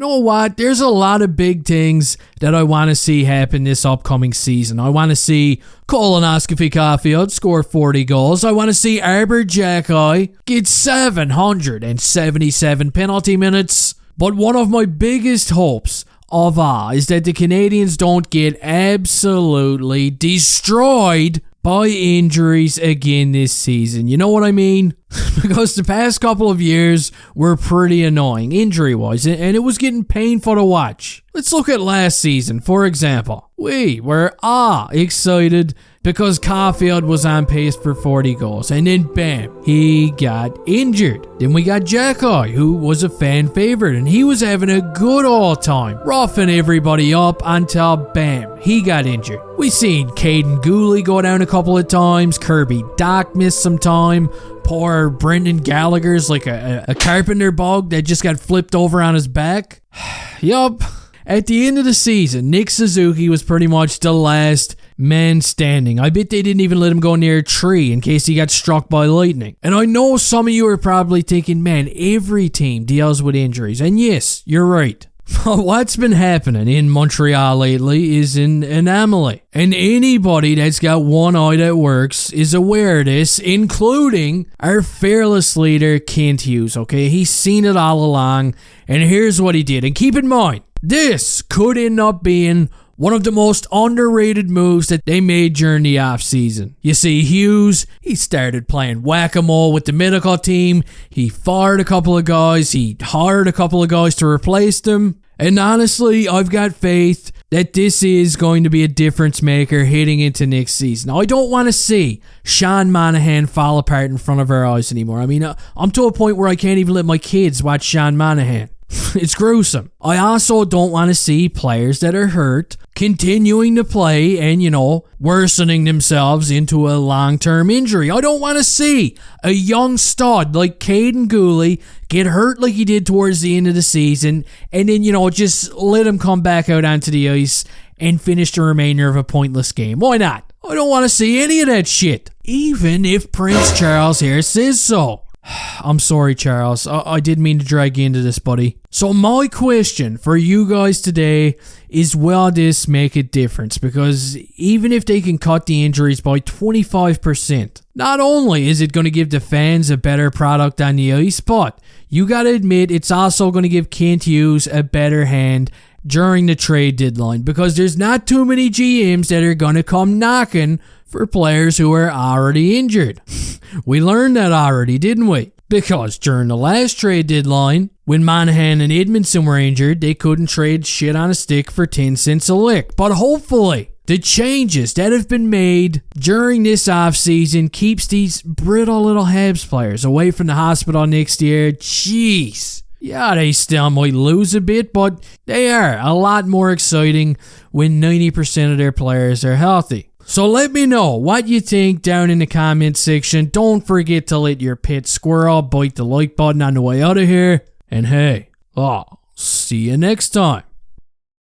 know what? There's a lot of big things that I want to see happen this upcoming season. I want to see Colonoscopy Caulfield score 40 goals. I want to see Arbor Junkie get 777 penalty minutes. But one of my biggest hopes of all is that the Canadians don't get absolutely destroyed by injuries again this season. You know what I mean? Because the past couple of years were pretty annoying injury-wise, and it was getting painful to watch. Let's look at last season, for example. We were excited because Caulfield was on pace for 40 goals, and then bam, he got injured. Then we got Junkie, who was a fan favorite, and he was having a good old time, roughing everybody up until bam, he got injured. We seen Caden Gooley go down a couple of times, Kirby Doc missed some time, poor Brendan Gallagher's like a carpenter bug that just got flipped over on his back. Yup. At the end of the season, Nick Suzuki was pretty much the last man standing. I bet they didn't even let him go near a tree in case he got struck by lightning. And I know some of you are probably thinking, man, every team deals with injuries. And yes, you're right. But what's been happening in Montreal lately is an anomaly. And anybody that's got one eye that works is aware of this, including our fearless leader, Kent Hughes, okay? He's seen it all along, and here's what he did. And keep in mind, this could end up being one of the most underrated moves that they made during the offseason. You see, Hughes, he started playing whack-a-mole with the medical team. He fired a couple of guys. He hired a couple of guys to replace them. And honestly, I've got faith that this is going to be a difference maker heading into next season. Now, I don't want to see Sean Monahan fall apart in front of our eyes anymore. I mean, I'm to a point where I can't even let my kids watch Sean Monahan. It's gruesome. I also don't want to see players that are hurt continuing to play and, worsening themselves into a long-term injury. I don't want to see a young stud like Caden Gooley get hurt like he did towards the end of the season and then, just let him come back out onto the ice and finish the remainder of a pointless game. Why not? I don't want to see any of that shit. Even if Prince Charles here says so. I'm sorry, Charles. I didn't mean to drag you into this, buddy. So my question for you guys today is, will this make a difference? Because even if they can cut the injuries by 25%, not only is it going to give the fans a better product on the ice, but you got to admit it's also going to give Kent Hughes a better hand during the trade deadline, because there's not too many GMs that are going to come knocking for players who are already injured. We learned that already, didn't we? Because during the last trade deadline, when Monahan and Edmondson were injured, they couldn't trade shit on a stick for 10 cents a lick. But hopefully, the changes that have been made during this offseason keeps these brittle little Habs players away from the hospital next year. Jeez. Yeah, they still might lose a bit, but they are a lot more exciting when 90% of their players are healthy. So let me know what you think down in the comment section. Don't forget to let your pet squirrel bite the like button on the way out of here. And hey, I'll see you next time.